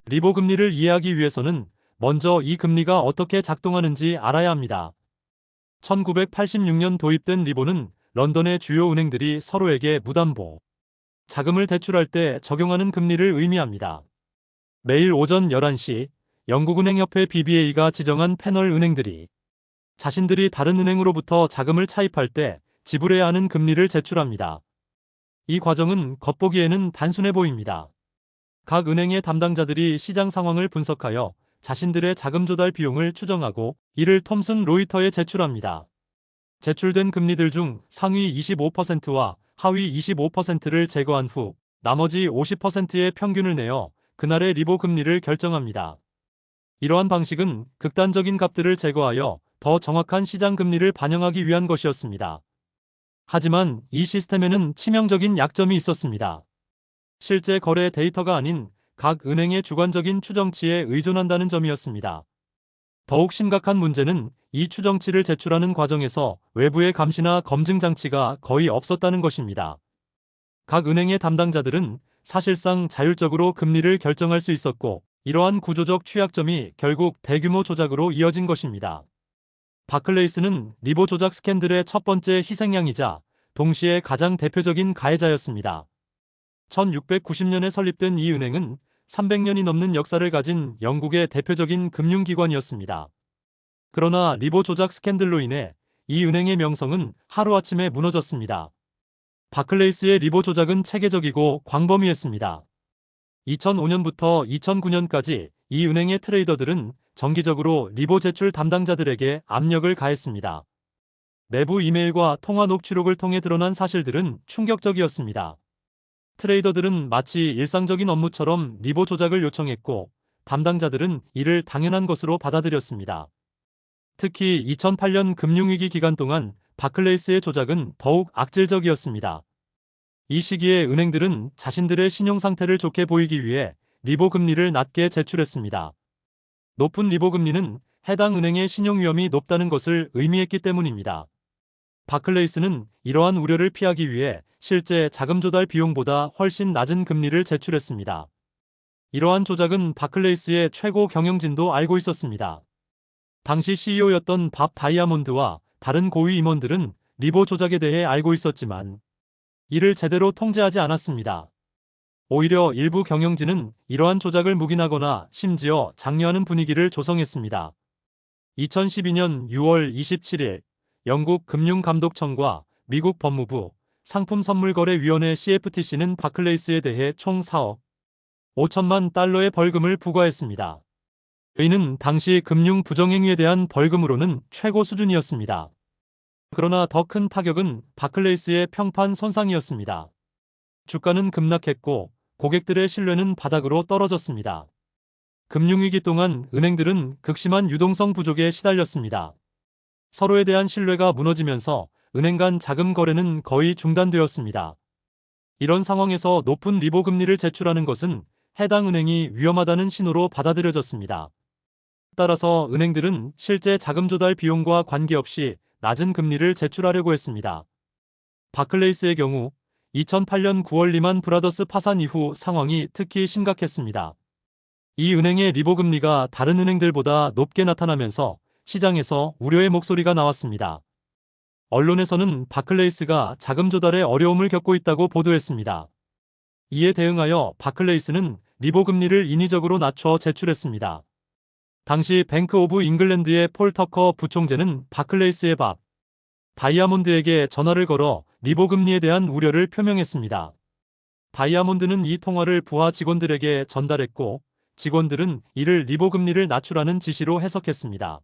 리보 금리를 이해하기 위해서는 먼저 이 금리가 어떻게 작동하는지 알아야 합니다. 1986년 도입된 리보는 런던의 주요 은행들이 서로에게 무담보 자금을 대출할 때 적용하는 금리를 의미합니다. 매일 오전 11시 영국은행협회 BBA가 지정한 패널 은행들이 자신들이 다른 은행으로부터 자금을 차입할 때 지불해야 하는 금리를 제출합니다. 이 과정은 겉보기에는 단순해 보입니다. 각 은행의 담당자들이 시장 상황을 분석하여 자신들의 자금 조달 비용을 추정하고 이를 톰슨 로이터에 제출합니다. 제출된 금리들 중 상위 25%와 하위 25%를 제거한 후 나머지 50%의 평균을 내어 그날의 리보 금리를 결정합니다. 이러한 방식은 극단적인 값들을 제거하여 더 정확한 시장 금리를 반영하기 위한 것이었습니다. 하지만 이 시스템에는 치명적인 약점이 있었습니다. 실제 거래 데이터가 아닌 각 은행의 주관적인 추정치에 의존한다는 점이었습니다. 더욱 심각한 문제는 이 추정치를 제출하는 과정에서 외부의 감시나 검증 장치가 거의 없었다는 것입니다. 각 은행의 담당자들은 사실상 자율적으로 금리를 결정할 수 있었고, 이러한 구조적 취약점이 결국 대규모 조작으로 이어진 것입니다. 바클레이스는 리보 조작 스캔들의 첫 번째 희생양이자 동시에 가장 대표적인 가해자였습니다. 1690년에 설립된 이 은행은 300년이 넘는 역사를 가진 영국의 대표적인 금융기관이었습니다. 그러나 리보 조작 스캔들로 인해 이 은행의 명성은 하루아침에 무너졌습니다. 바클레이스의 리보 조작은 체계적이고 광범위했습니다. 2005년부터 2009년까지 이 은행의 트레이더들은 정기적으로 리보 제출 담당자들에게 압력을 가했습니다. 내부 이메일과 통화 녹취록을 통해 드러난 사실들은 충격적이었습니다. 트레이더들은 마치 일상적인 업무처럼 리보 조작을 요청했고, 담당자들은 이를 당연한 것으로 받아들였습니다. 특히 2008년 금융위기 기간 동안 바클레이스의 조작은 더욱 악질적이었습니다. 이 시기에 은행들은 자신들의 신용 상태를 좋게 보이기 위해 리보 금리를 낮게 제출했습니다. 높은 리보 금리는 해당 은행의 신용 위험이 높다는 것을 의미했기 때문입니다. 바클레이스는 이러한 우려를 피하기 위해 실제 자금 조달 비용보다 훨씬 낮은 금리를 제출했습니다. 이러한 조작은 바클레이스의 최고 경영진도 알고 있었습니다. 당시 CEO였던 밥 다이아몬드와 다른 고위 임원들은 리보 조작에 대해 알고 있었지만 이를 제대로 통제하지 않았습니다. 오히려 일부 경영진은 이러한 조작을 묵인하거나 심지어 장려하는 분위기를 조성했습니다. 2012년 6월 27일 영국 금융감독청과 미국 법무부 상품선물거래위원회 CFTC는 바클레이스에 대해 총 4억 5천만 달러의 벌금을 부과했습니다. 이는 당시 금융 부정행위에 대한 벌금으로는 최고 수준이었습니다. 그러나 더 큰 타격은 바클레이스의 평판 손상이었습니다. 주가는 급락했고 고객들의 신뢰는 바닥으로 떨어졌습니다. 금융위기 동안 은행들은 극심한 유동성 부족에 시달렸습니다. 서로에 대한 신뢰가 무너지면서 은행 간 자금 거래는 거의 중단되었습니다. 이런 상황에서 높은 리보 금리를 제출하는 것은 해당 은행이 위험하다는 신호로 받아들여졌습니다. 따라서 은행들은 실제 자금 조달 비용과 관계없이 낮은 금리를 제출하려고 했습니다. 바클레이스의 경우 2008년 9월 리만 브라더스 파산 이후 상황이 특히 심각했습니다. 이 은행의 리보 금리가 다른 은행들보다 높게 나타나면서 시장에서 우려의 목소리가 나왔습니다. 언론에서는 바클레이스가 자금 조달에 어려움을 겪고 있다고 보도했습니다. 이에 대응하여 바클레이스는 리보 금리를 인위적으로 낮춰 제출했습니다. 당시 뱅크 오브 잉글랜드의 폴 터커 부총재는 바클레이스의 밥 다이아몬드에게 전화를 걸어 리보 금리에 대한 우려를 표명했습니다. 다이아몬드는 이 통화를 부하 직원들에게 전달했고, 직원들은 이를 리보 금리를 낮추라는 지시로 해석했습니다.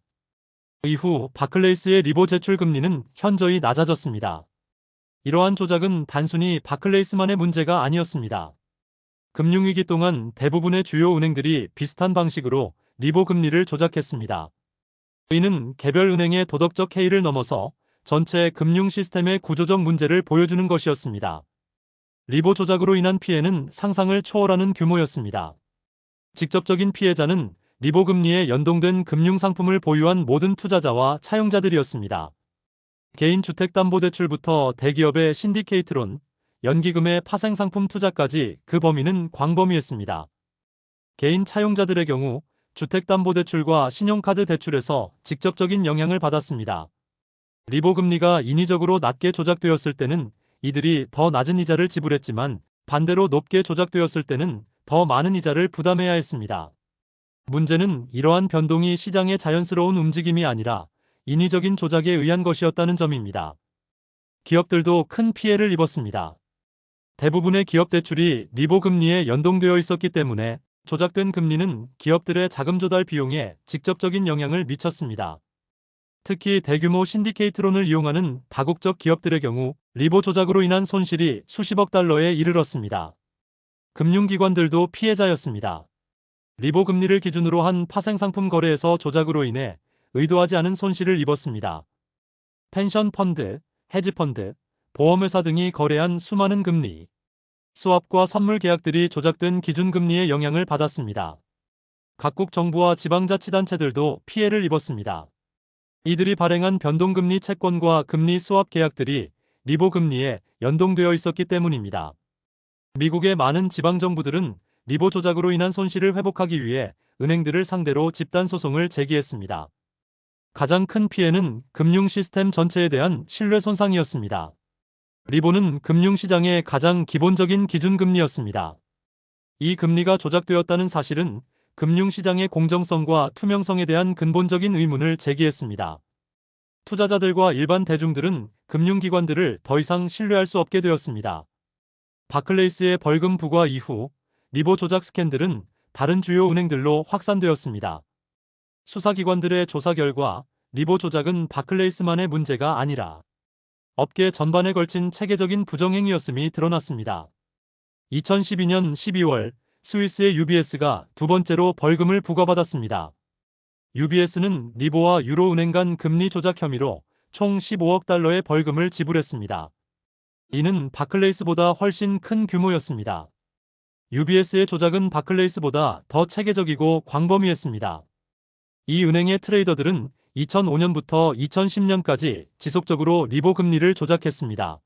이후 바클레이스의 리보 제출 금리는 현저히 낮아졌습니다. 이러한 조작은 단순히 바클레이스만의 문제가 아니었습니다. 금융위기 동안 대부분의 주요 은행들이 비슷한 방식으로 리보 금리를 조작했습니다. 이는 개별 은행의 도덕적 해이를 넘어서 전체 금융 시스템의 구조적 문제를 보여주는 것이었습니다. 리보 조작으로 인한 피해는 상상을 초월하는 규모였습니다. 직접적인 피해자는 리보 금리에 연동된 금융 상품을 보유한 모든 투자자와 차용자들이었습니다. 개인 주택담보대출부터 대기업의 신디케이트론, 연기금의 파생상품 투자까지 그 범위는 광범위했습니다. 개인 차용자들의 경우 주택담보대출과 신용카드 대출에서 직접적인 영향을 받았습니다. 리보 금리가 인위적으로 낮게 조작되었을 때는 이들이 더 낮은 이자를 지불했지만 반대로 높게 조작되었을 때는 더 많은 이자를 부담해야 했습니다. 문제는 이러한 변동이 시장의 자연스러운 움직임이 아니라 인위적인 조작에 의한 것이었다는 점입니다. 기업들도 큰 피해를 입었습니다. 대부분의 기업 대출이 리보 금리에 연동되어 있었기 때문에 조작된 금리는 기업들의 자금 조달 비용에 직접적인 영향을 미쳤습니다. 특히 대규모 신디케이트론을 이용하는 다국적 기업들의 경우 리보 조작으로 인한 손실이 수십억 달러에 이르렀습니다. 금융기관들도 피해자였습니다. 리보 금리를 기준으로 한 파생상품 거래에서 조작으로 인해 의도하지 않은 손실을 입었습니다. 펜션 펀드, 헤지펀드, 보험회사 등이 거래한 수많은 금리, 스왑과 선물 계약들이 조작된 기준금리의 영향을 받았습니다. 각국 정부와 지방자치단체들도 피해를 입었습니다. 이들이 발행한 변동금리 채권과 금리 스왑 계약들이 리보 금리에 연동되어 있었기 때문입니다. 미국의 많은 지방정부들은 리보 조작으로 인한 손실을 회복하기 위해 은행들을 상대로 집단소송을 제기했습니다. 가장 큰 피해는 금융 시스템 전체에 대한 신뢰 손상이었습니다. 리보는 금융시장의 가장 기본적인 기준금리였습니다. 이 금리가 조작되었다는 사실은 금융시장의 공정성과 투명성에 대한 근본적인 의문을 제기했습니다. 투자자들과 일반 대중들은 금융기관들을 더 이상 신뢰할 수 없게 되었습니다. 바클레이스의 벌금 부과 이후 리보 조작 스캔들은 다른 주요 은행들로 확산되었습니다. 수사기관들의 조사 결과 리보 조작은 바클레이스만의 문제가 아니라 업계 전반에 걸친 체계적인 부정행위였음이 드러났습니다. 2012년 12월 스위스의 UBS가 두 번째로 벌금을 부과받았습니다. UBS는 리보와 유로은행 간 금리 조작 혐의로 총 15억 달러의 벌금을 지불했습니다. 이는 바클레이스보다 훨씬 큰 규모였습니다. UBS의 조작은 바클레이스보다 더 체계적이고 광범위했습니다. 이 은행의 트레이더들은 2005년부터 2010년까지 지속적으로 리보 금리를 조작했습니다.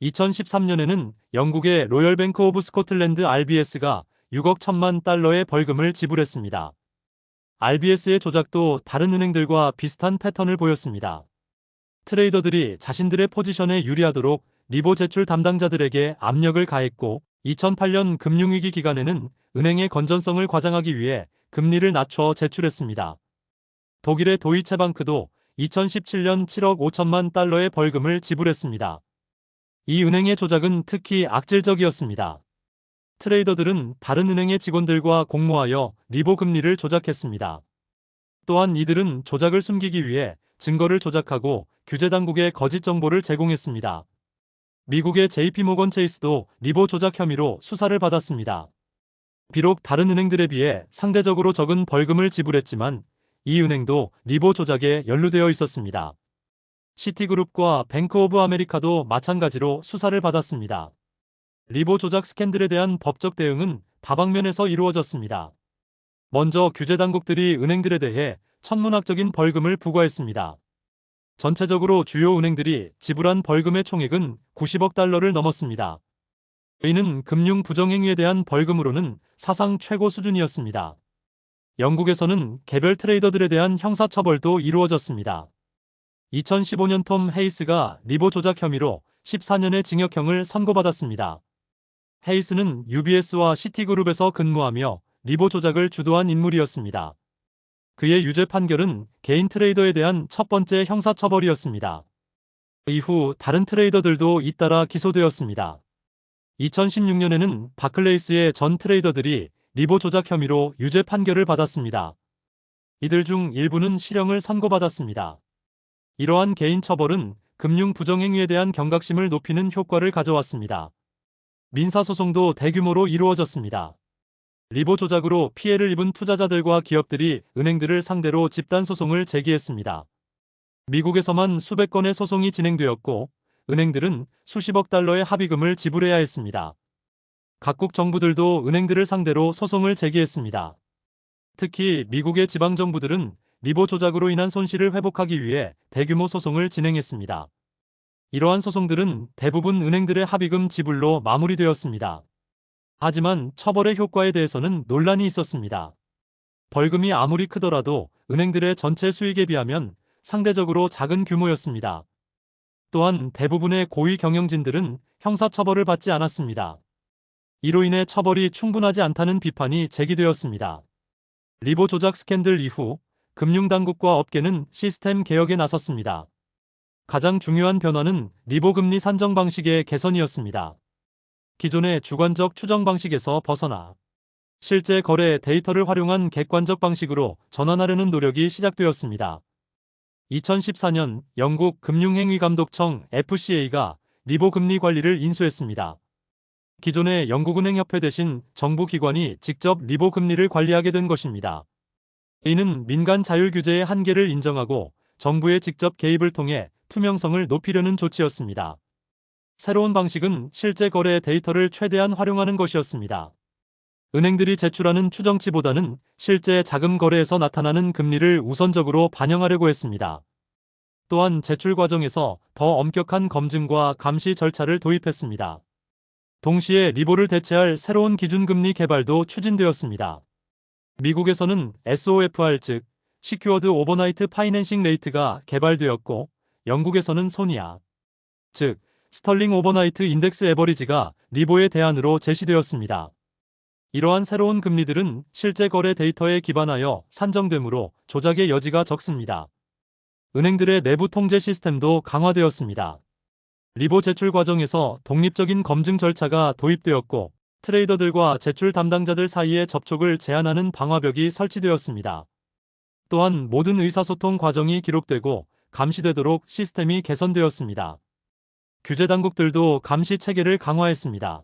2013년에는 영국의 로열 뱅크 오브 스코틀랜드 RBS가 6억 1천만 달러의 벌금을 지불했습니다. RBS의 조작도 다른 은행들과 비슷한 패턴을 보였습니다. 트레이더들이 자신들의 포지션에 유리하도록 리보 제출 담당자들에게 압력을 가했고 2008년 금융위기 기간에는 은행의 건전성을 과장하기 위해 금리를 낮춰 제출했습니다. 독일의 도이체방크도 2017년 7억 5천만 달러의 벌금을 지불했습니다. 이 은행의 조작은 특히 악질적이었습니다. 트레이더들은 다른 은행의 직원들과 공모하여 리보 금리를 조작했습니다. 또한 이들은 조작을 숨기기 위해 증거를 조작하고 규제당국에 거짓 정보를 제공했습니다. 미국의 JP모건 체이스도 리보 조작 혐의로 수사를 받았습니다. 비록 다른 은행들에 비해 상대적으로 적은 벌금을 지불했지만 이 은행도 리보 조작에 연루되어 있었습니다. 시티그룹과 뱅크 오브 아메리카도 마찬가지로 수사를 받았습니다. 리보 조작 스캔들에 대한 법적 대응은 다방면에서 이루어졌습니다. 먼저 규제당국들이 은행들에 대해 천문학적인 벌금을 부과했습니다. 전체적으로 주요 은행들이 지불한 벌금의 총액은 90억 달러를 넘었습니다. 이는 금융 부정행위에 대한 벌금으로는 사상 최고 수준이었습니다. 영국에서는 개별 트레이더들에 대한 형사처벌도 이루어졌습니다. 2015년 톰 헤이스가 리보 조작 혐의로 14년의 징역형을 선고받았습니다. 헤이스는 UBS와 시티그룹에서 근무하며 리보 조작을 주도한 인물이었습니다. 그의 유죄 판결은 개인 트레이더에 대한 첫 번째 형사처벌이었습니다. 이후 다른 트레이더들도 잇따라 기소되었습니다. 2016년에는 바클레이스의 전 트레이더들이 리보 조작 혐의로 유죄 판결을 받았습니다. 이들 중 일부는 실형을 선고받았습니다. 이러한 개인 처벌은 금융 부정행위에 대한 경각심을 높이는 효과를 가져왔습니다. 민사소송도 대규모로 이루어졌습니다. 리보 조작으로 피해를 입은 투자자들과 기업들이 은행들을 상대로 집단소송을 제기했습니다. 미국에서만 수백 건의 소송이 진행되었고 은행들은 수십억 달러의 합의금을 지불해야 했습니다. 각국 정부들도 은행들을 상대로 소송을 제기했습니다. 특히 미국의 지방정부들은 리보 조작으로 인한 손실을 회복하기 위해 대규모 소송을 진행했습니다. 이러한 소송들은 대부분 은행들의 합의금 지불로 마무리되었습니다. 하지만 처벌의 효과에 대해서는 논란이 있었습니다. 벌금이 아무리 크더라도 은행들의 전체 수익에 비하면 상대적으로 작은 규모였습니다. 또한 대부분의 고위 경영진들은 형사처벌을 받지 않았습니다. 이로 인해 처벌이 충분하지 않다는 비판이 제기되었습니다. 리보 조작 스캔들 이후 금융당국과 업계는 시스템 개혁에 나섰습니다. 가장 중요한 변화는 리보 금리 산정 방식의 개선이었습니다. 기존의 주관적 추정 방식에서 벗어나 실제 거래 데이터를 활용한 객관적 방식으로 전환하려는 노력이 시작되었습니다. 2014년 영국 금융행위감독청 FCA가 리보 금리 관리를 인수했습니다. 기존의 영국은행협회 대신 정부 기관이 직접 리보 금리를 관리하게 된 것입니다. 이는 민간 자율 규제의 한계를 인정하고 정부의 직접 개입을 통해 투명성을 높이려는 조치였습니다. 새로운 방식은 실제 거래 데이터를 최대한 활용하는 것이었습니다. 은행들이 제출하는 추정치보다는 실제 자금 거래에서 나타나는 금리를 우선적으로 반영하려고 했습니다. 또한 제출 과정에서 더 엄격한 검증과 감시 절차를 도입했습니다. 동시에 리보를 대체할 새로운 기준금리 개발도 추진되었습니다. 미국에서는 SOFR 즉 시큐어드 오버나이트 파이낸싱 레이트가 개발되었고 영국에서는 소니아 즉 스털링 오버나이트 인덱스 에버리지가 리보의 대안으로 제시되었습니다. 이러한 새로운 금리들은 실제 거래 데이터에 기반하여 산정되므로 조작의 여지가 적습니다. 은행들의 내부 통제 시스템도 강화되었습니다. 리보 제출 과정에서 독립적인 검증 절차가 도입되었고 트레이더들과 제출 담당자들 사이의 접촉을 제한하는 방화벽이 설치되었습니다. 또한 모든 의사소통 과정이 기록되고 감시되도록 시스템이 개선되었습니다. 규제 당국들도 감시 체계를 강화했습니다.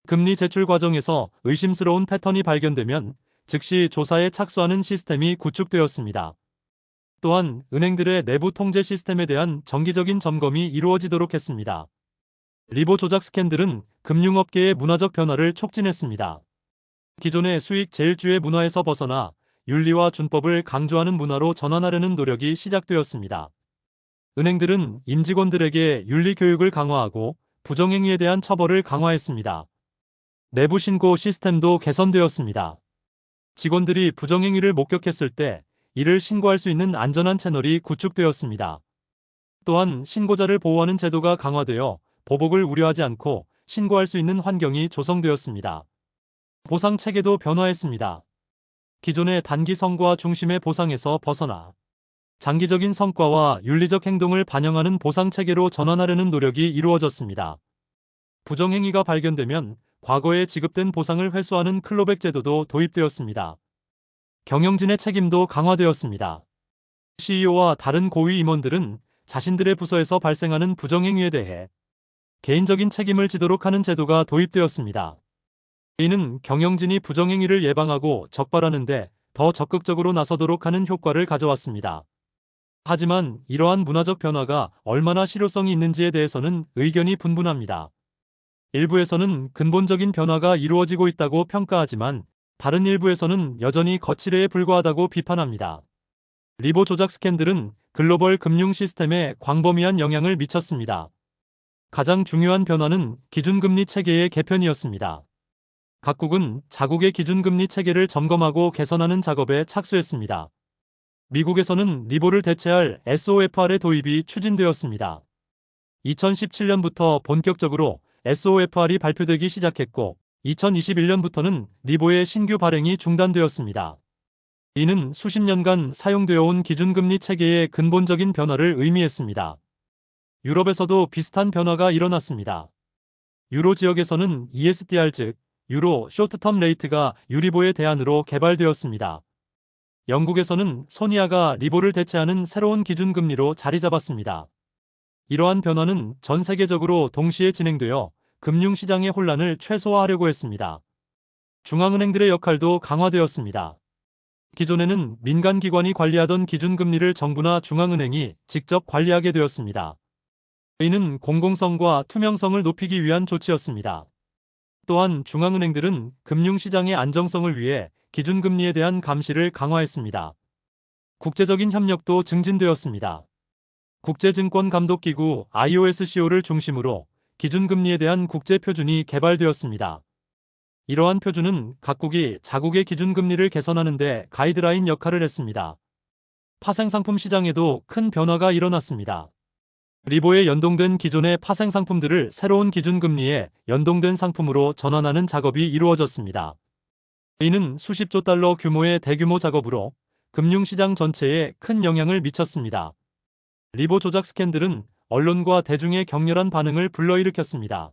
금리 제출 과정에서 의심스러운 패턴이 발견되면 즉시 조사에 착수하는 시스템이 구축되었습니다. 또한 은행들의 내부 통제 시스템에 대한 정기적인 점검이 이루어지도록 했습니다. 리보 조작 스캔들은 금융업계의 문화적 변화를 촉진했습니다. 기존의 수익 제일주의 문화에서 벗어나 윤리와 준법을 강조하는 문화로 전환하려는 노력이 시작되었습니다. 은행들은 임직원들에게 윤리 교육을 강화하고 부정행위에 대한 처벌을 강화했습니다. 내부 신고 시스템도 개선되었습니다. 직원들이 부정행위를 목격했을 때 이를 신고할 수 있는 안전한 채널이 구축되었습니다. 또한 신고자를 보호하는 제도가 강화되어 보복을 우려하지 않고 신고할 수 있는 환경이 조성되었습니다. 보상 체계도 변화했습니다. 기존의 단기 성과 중심의 보상에서 벗어나 장기적인 성과와 윤리적 행동을 반영하는 보상 체계로 전환하려는 노력이 이루어졌습니다. 부정행위가 발견되면 과거에 지급된 보상을 회수하는 클로백 제도도 도입되었습니다. 경영진의 책임도 강화되었습니다. CEO와 다른 고위 임원들은 자신들의 부서에서 발생하는 부정행위에 대해 개인적인 책임을 지도록 하는 제도가 도입되었습니다. 이는 경영진이 부정행위를 예방하고 적발하는 데 더 적극적으로 나서도록 하는 효과를 가져왔습니다. 하지만 이러한 문화적 변화가 얼마나 실효성이 있는지에 대해서는 의견이 분분합니다. 일부에서는 근본적인 변화가 이루어지고 있다고 평가하지만 다른 일부에서는 여전히 거칠애에 불과하다고 비판합니다. 리보 조작 스캔들은 글로벌 금융 시스템에 광범위한 영향을 미쳤습니다. 가장 중요한 변화는 기준금리 체계의 개편이었습니다. 각국은 자국의 기준금리 체계를 점검하고 개선하는 작업에 착수했습니다. 미국에서는 리보를 대체할 SOFR의 도입이 추진되었습니다. 2017년부터 본격적으로 SOFR이 발표되기 시작했고 2021년부터는 리보의 신규 발행이 중단되었습니다. 이는 수십 년간 사용되어 온 기준금리 체계의 근본적인 변화를 의미했습니다. 유럽에서도 비슷한 변화가 일어났습니다. 유로 지역에서는 ESDR 즉 유로 쇼트텀 레이트가 유리보의 대안으로 개발되었습니다. 영국에서는 소니아가 리보를 대체하는 새로운 기준금리로 자리 잡았습니다. 이러한 변화는 전 세계적으로 동시에 진행되어 금융시장의 혼란을 최소화하려고 했습니다. 중앙은행들의 역할도 강화되었습니다. 기존에는 민간기관이 관리하던 기준금리를 정부나 중앙은행이 직접 관리하게 되었습니다. 이는 공공성과 투명성을 높이기 위한 조치였습니다. 또한 중앙은행들은 금융시장의 안정성을 위해 기준금리에 대한 감시를 강화했습니다. 국제적인 협력도 증진되었습니다. 국제증권감독기구 IOSCO를 중심으로 기준금리에 대한 국제표준이 개발되었습니다. 이러한 표준은 각국이 자국의 기준금리를 개선하는 데 가이드라인 역할을 했습니다. 파생상품 시장에도 큰 변화가 일어났습니다. 리보에 연동된 기존의 파생상품들을 새로운 기준금리에 연동된 상품으로 전환하는 작업이 이루어졌습니다. 이는 수십조 달러 규모의 대규모 작업으로 금융시장 전체에 큰 영향을 미쳤습니다. 리보 조작 스캔들은 언론과 대중의 격렬한 반응을 불러일으켰습니다.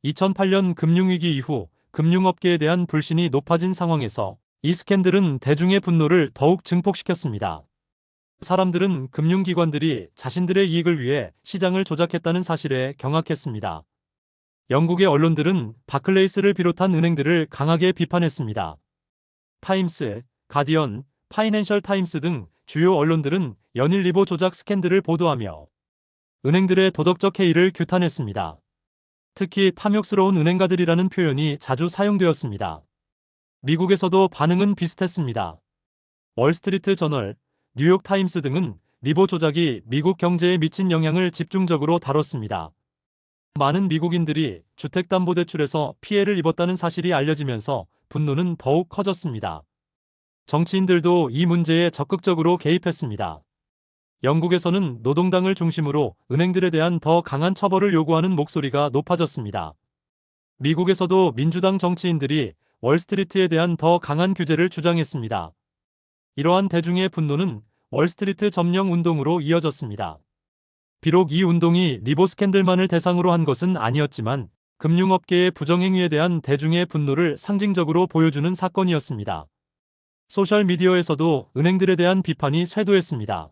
2008년 금융위기 이후 금융업계에 대한 불신이 높아진 상황에서 이 스캔들은 대중의 분노를 더욱 증폭시켰습니다. 사람들은 금융기관들이 자신들의 이익을 위해 시장을 조작했다는 사실에 경악했습니다. 영국의 언론들은 바클레이스를 비롯한 은행들을 강하게 비판했습니다. 타임스, 가디언, 파이낸셜 타임스 등 주요 언론들은 연일 리보 조작 스캔들을 보도하며 은행들의 도덕적 해이를 규탄했습니다. 특히 탐욕스러운 은행가들이라는 표현이 자주 사용되었습니다. 미국에서도 반응은 비슷했습니다. 월스트리트 저널, 뉴욕타임스 등은 리보 조작이 미국 경제에 미친 영향을 집중적으로 다뤘습니다. 많은 미국인들이 주택담보대출에서 피해를 입었다는 사실이 알려지면서 분노는 더욱 커졌습니다. 정치인들도 이 문제에 적극적으로 개입했습니다. 영국에서는 노동당을 중심으로 은행들에 대한 더 강한 처벌을 요구하는 목소리가 높아졌습니다. 미국에서도 민주당 정치인들이 월스트리트에 대한 더 강한 규제를 주장했습니다. 이러한 대중의 분노는 월스트리트 점령 운동으로 이어졌습니다. 비록 이 운동이 리보 스캔들만을 대상으로 한 것은 아니었지만 금융업계의 부정행위에 대한 대중의 분노를 상징적으로 보여주는 사건이었습니다. 소셜미디어에서도 은행들에 대한 비판이 쇄도했습니다.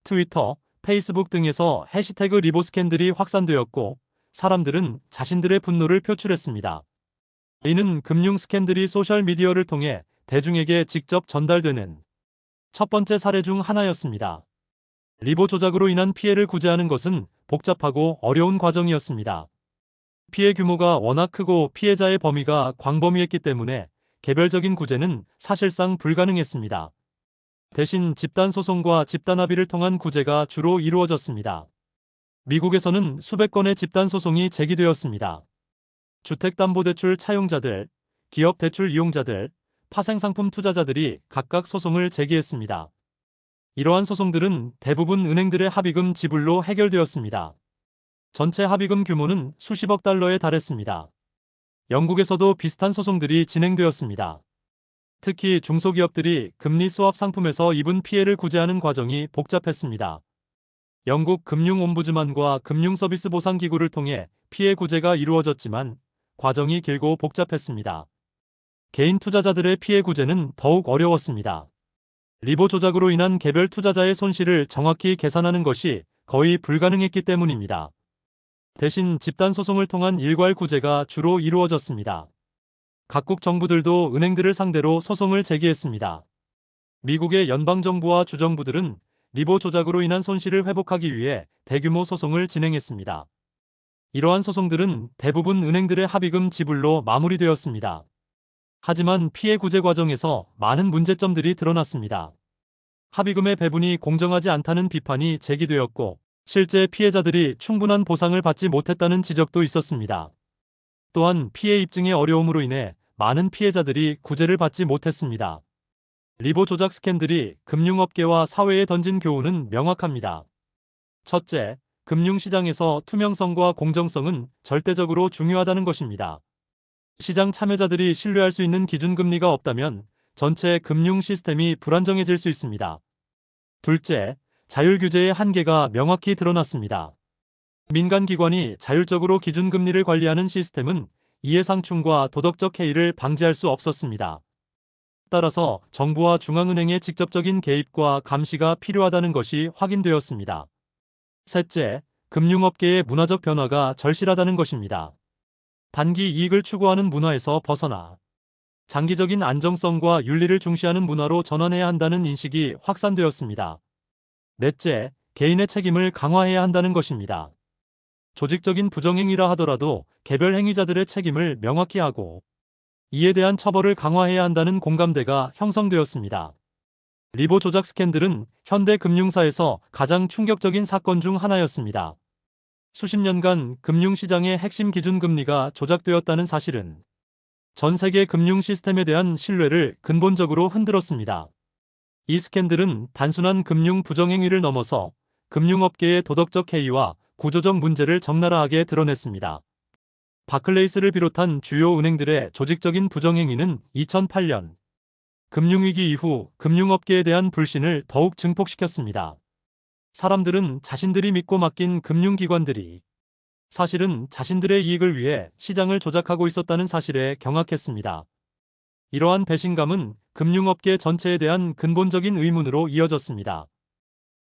트위터, 페이스북 등에서 해시태그 리보 스캔들이 확산되었고 사람들은 자신들의 분노를 표출했습니다. 이는 금융 스캔들이 소셜미디어를 통해 대중에게 직접 전달되는 첫 번째 사례 중 하나였습니다. 리보 조작으로 인한 피해를 구제하는 것은 복잡하고 어려운 과정이었습니다. 피해 규모가 워낙 크고 피해자의 범위가 광범위했기 때문에 개별적인 구제는 사실상 불가능했습니다. 대신 집단소송과 집단합의를 통한 구제가 주로 이루어졌습니다. 미국에서는 수백 건의 집단소송이 제기되었습니다. 주택담보대출 차용자들, 기업대출 이용자들, 파생상품 투자자들이 각각 소송을 제기했습니다. 이러한 소송들은 대부분 은행들의 합의금 지불로 해결되었습니다. 전체 합의금 규모는 수십억 달러에 달했습니다. 영국에서도 비슷한 소송들이 진행되었습니다. 특히 중소기업들이 금리 스왑 상품에서 입은 피해를 구제하는 과정이 복잡했습니다. 영국 금융옴부즈만과 금융서비스보상기구를 통해 피해 구제가 이루어졌지만 과정이 길고 복잡했습니다. 개인 투자자들의 피해 구제는 더욱 어려웠습니다. 리보 조작으로 인한 개별 투자자의 손실을 정확히 계산하는 것이 거의 불가능했기 때문입니다. 대신 집단소송을 통한 일괄 구제가 주로 이루어졌습니다. 각국 정부들도 은행들을 상대로 소송을 제기했습니다. 미국의 연방정부와 주정부들은 리보 조작으로 인한 손실을 회복하기 위해 대규모 소송을 진행했습니다. 이러한 소송들은 대부분 은행들의 합의금 지불로 마무리되었습니다. 하지만 피해 구제 과정에서 많은 문제점들이 드러났습니다. 합의금의 배분이 공정하지 않다는 비판이 제기되었고 실제 피해자들이 충분한 보상을 받지 못했다는 지적도 있었습니다. 또한 피해 입증의 어려움으로 인해 많은 피해자들이 구제를 받지 못했습니다. 리보 조작 스캔들이 금융업계와 사회에 던진 교훈은 명확합니다. 첫째, 금융시장에서 투명성과 공정성은 절대적으로 중요하다는 것입니다. 시장 참여자들이 신뢰할 수 있는 기준금리가 없다면 전체 금융 시스템이 불안정해질 수 있습니다. 둘째, 자율규제의 한계가 명확히 드러났습니다. 민간기관이 자율적으로 기준금리를 관리하는 시스템은 이해상충과 도덕적 해이를 방지할 수 없었습니다. 따라서 정부와 중앙은행의 직접적인 개입과 감시가 필요하다는 것이 확인되었습니다. 셋째, 금융업계의 문화적 변화가 절실하다는 것입니다. 단기 이익을 추구하는 문화에서 벗어나 장기적인 안정성과 윤리를 중시하는 문화로 전환해야 한다는 인식이 확산되었습니다. 넷째, 개인의 책임을 강화해야 한다는 것입니다. 조직적인 부정행위라 하더라도 개별 행위자들의 책임을 명확히 하고 이에 대한 처벌을 강화해야 한다는 공감대가 형성되었습니다. 리보 조작 스캔들은 현대 금융사에서 가장 충격적인 사건 중 하나였습니다. 수십 년간 금융시장의 핵심 기준금리가 조작되었다는 사실은 전 세계 금융 시스템에 대한 신뢰를 근본적으로 흔들었습니다. 이 스캔들은 단순한 금융 부정행위를 넘어서 금융업계의 도덕적 해이와 구조적 문제를 적나라하게 드러냈습니다. 바클레이스를 비롯한 주요 은행들의 조직적인 부정행위는 2008년 금융위기 이후 금융업계에 대한 불신을 더욱 증폭시켰습니다. 사람들은 자신들이 믿고 맡긴 금융기관들이 사실은 자신들의 이익을 위해 시장을 조작하고 있었다는 사실에 경악했습니다. 이러한 배신감은 금융업계 전체에 대한 근본적인 의문으로 이어졌습니다.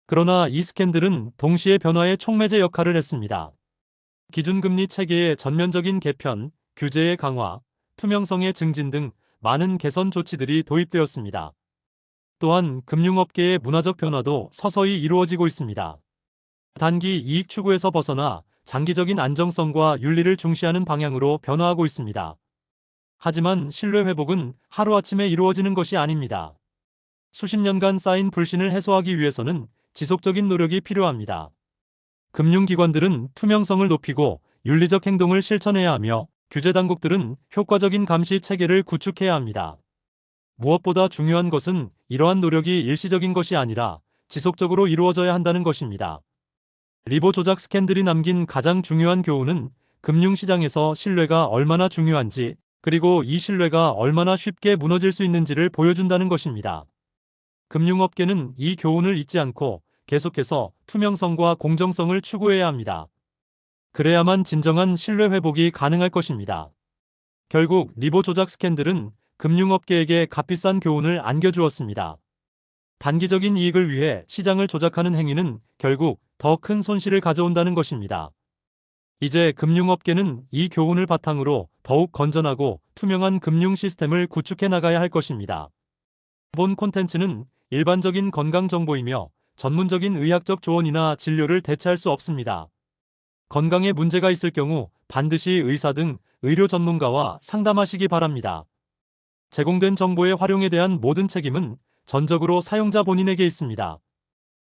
그러나 이 스캔들은 동시에 변화의 촉매제 역할을 했습니다. 기준금리 체계의 전면적인 개편, 규제의 강화, 투명성의 증진 등 많은 개선 조치들이 도입되었습니다. 또한 금융업계의 문화적 변화도 서서히 이루어지고 있습니다. 단기 이익 추구에서 벗어나 장기적인 안정성과 윤리를 중시하는 방향으로 변화하고 있습니다. 하지만 신뢰 회복은 하루아침에 이루어지는 것이 아닙니다. 수십 년간 쌓인 불신을 해소하기 위해서는 지속적인 노력이 필요합니다. 금융기관들은 투명성을 높이고 윤리적 행동을 실천해야 하며 규제 당국들은 효과적인 감시 체계를 구축해야 합니다. 무엇보다 중요한 것은 이러한 노력이 일시적인 것이 아니라 지속적으로 이루어져야 한다는 것입니다. 리보 조작 스캔들이 남긴 가장 중요한 교훈은 금융시장에서 신뢰가 얼마나 중요한지, 그리고 이 신뢰가 얼마나 쉽게 무너질 수 있는지를 보여준다는 것입니다. 금융업계는 이 교훈을 잊지 않고 계속해서 투명성과 공정성을 추구해야 합니다. 그래야만 진정한 신뢰 회복이 가능할 것입니다. 결국 리보 조작 스캔들은 금융업계에게 값비싼 교훈을 안겨주었습니다. 단기적인 이익을 위해 시장을 조작하는 행위는 결국 더 큰 손실을 가져온다는 것입니다. 이제 금융업계는 이 교훈을 바탕으로 더욱 건전하고 투명한 금융 시스템을 구축해 나가야 할 것입니다. 본 콘텐츠는 일반적인 건강 정보이며 전문적인 의학적 조언이나 진료를 대체할 수 없습니다. 건강에 문제가 있을 경우 반드시 의사 등 의료 전문가와 상담하시기 바랍니다. 제공된 정보의 활용에 대한 모든 책임은 전적으로 사용자 본인에게 있습니다.